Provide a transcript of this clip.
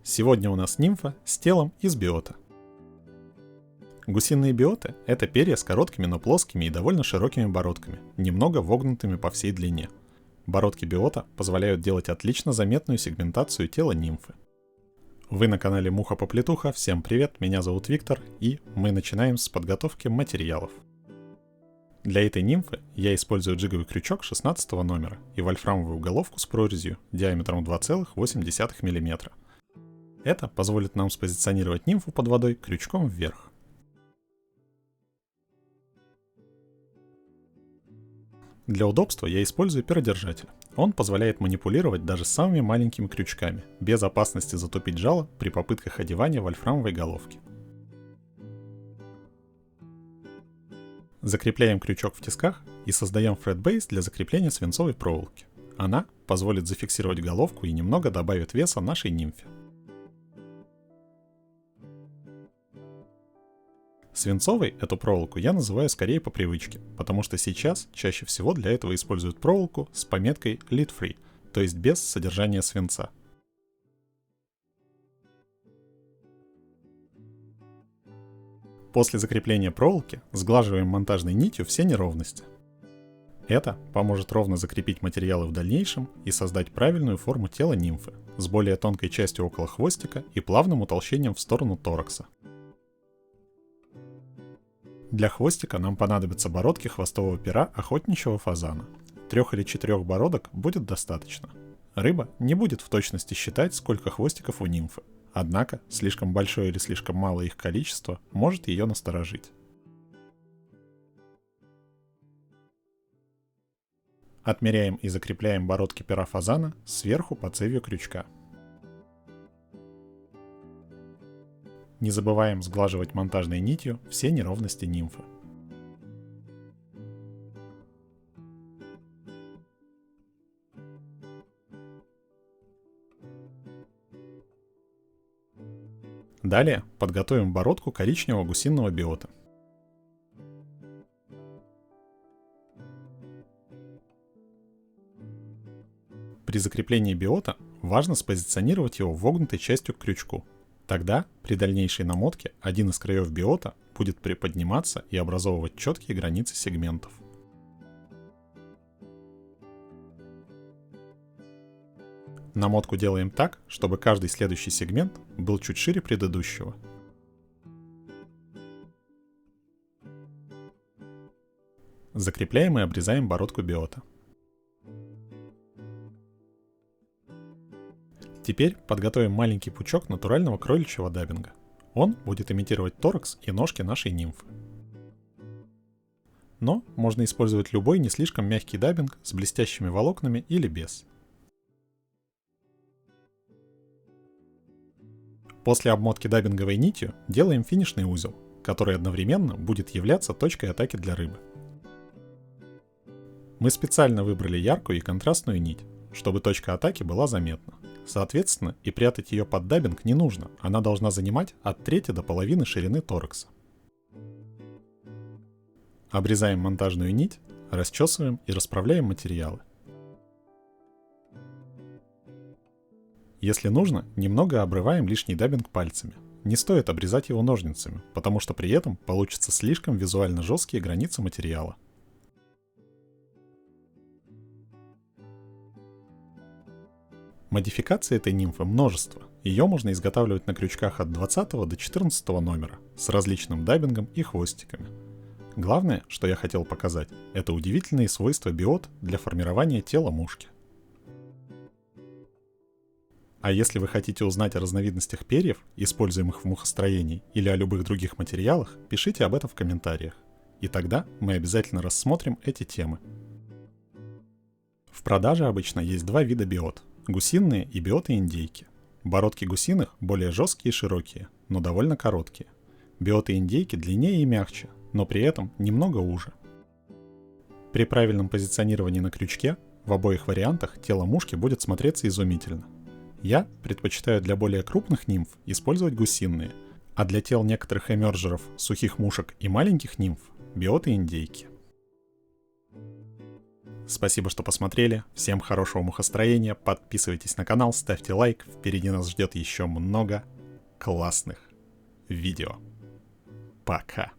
Сегодня у нас нимфа с телом из биота. Гусиные биоты – это перья с короткими, но плоскими и довольно широкими бородками, немного вогнутыми по всей длине. Бородки биота позволяют делать отлично заметную сегментацию тела нимфы. Вы на канале Муха-Поплетуха, всем привет, меня зовут Виктор, и мы начинаем с подготовки материалов. Для этой нимфы я использую джиговый крючок 16 номера и вольфрамовую головку с прорезью диаметром 2,8 мм. Это позволит нам спозиционировать нимфу под водой крючком вверх. Для удобства я использую перодержатель. Он позволяет манипулировать даже самыми маленькими крючками, без опасности затупить жало при попытках одевания вольфрамовой головки. Закрепляем крючок в тисках и создаем фредбейс для закрепления свинцовой проволоки. Она позволит зафиксировать головку и немного добавит веса нашей нимфе. Свинцовой эту проволоку я называю скорее по привычке, потому что сейчас чаще всего для этого используют проволоку с пометкой Lead Free, то есть без содержания свинца. После закрепления проволоки сглаживаем монтажной нитью все неровности. Это поможет ровно закрепить материалы в дальнейшем и создать правильную форму тела нимфы с более тонкой частью около хвостика и плавным утолщением в сторону торакса. Для хвостика нам понадобятся бородки хвостового пера охотничьего фазана. 3 или 4 бородок будет достаточно. Рыба не будет в точности считать, сколько хвостиков у нимфы. Однако, слишком большое или слишком малое их количество может ее насторожить. Отмеряем и закрепляем бородки пера фазана сверху по цевью крючка. Не забываем сглаживать монтажной нитью все неровности нимфы. Далее подготовим бородку коричневого гусиного биота. При закреплении биота важно спозиционировать его вогнутой частью к крючку. Тогда при дальнейшей намотке один из краев биота будет приподниматься и образовывать четкие границы сегментов. Намотку делаем так, чтобы каждый следующий сегмент был чуть шире предыдущего. Закрепляем и обрезаем бородку биота. Теперь подготовим маленький пучок натурального кроличьего даббинга. Он будет имитировать торакс и ножки нашей нимфы. Но можно использовать любой не слишком мягкий даббинг с блестящими волокнами или без. После обмотки даббинговой нитью делаем финишный узел, который одновременно будет являться точкой атаки для рыбы. Мы специально выбрали яркую и контрастную нить, чтобы точка атаки была заметна. Соответственно, и прятать ее под даббинг не нужно, она должна занимать от трети до половины ширины торакса. Обрезаем монтажную нить, расчесываем и расправляем материалы. Если нужно, немного обрываем лишний даббинг пальцами. Не стоит обрезать его ножницами, потому что при этом получатся слишком визуально жесткие границы материала. Модификаций этой нимфы множество. Ее можно изготавливать на крючках от 20 до 14 номера с различным даббингом и хвостиками. Главное, что я хотел показать, это удивительные свойства биот для формирования тела мушки. А если вы хотите узнать о разновидностях перьев, используемых в мухостроении, или о любых других материалах, пишите об этом в комментариях. И тогда мы обязательно рассмотрим эти темы. В продаже обычно есть два вида биот. Гусиные и биоты-индейки. Бородки гусиных более жесткие и широкие, но довольно короткие. Биоты-индейки длиннее и мягче, но при этом немного уже. При правильном позиционировании на крючке в обоих вариантах тело мушки будет смотреться изумительно. Я предпочитаю для более крупных нимф использовать гусиные, а для тел некоторых эмерджеров, сухих мушек и маленьких нимф – биоты-индейки. Спасибо, что посмотрели. Всем хорошего мухостроения. Подписывайтесь на канал, ставьте лайк. Впереди нас ждет еще много классных видео. Пока.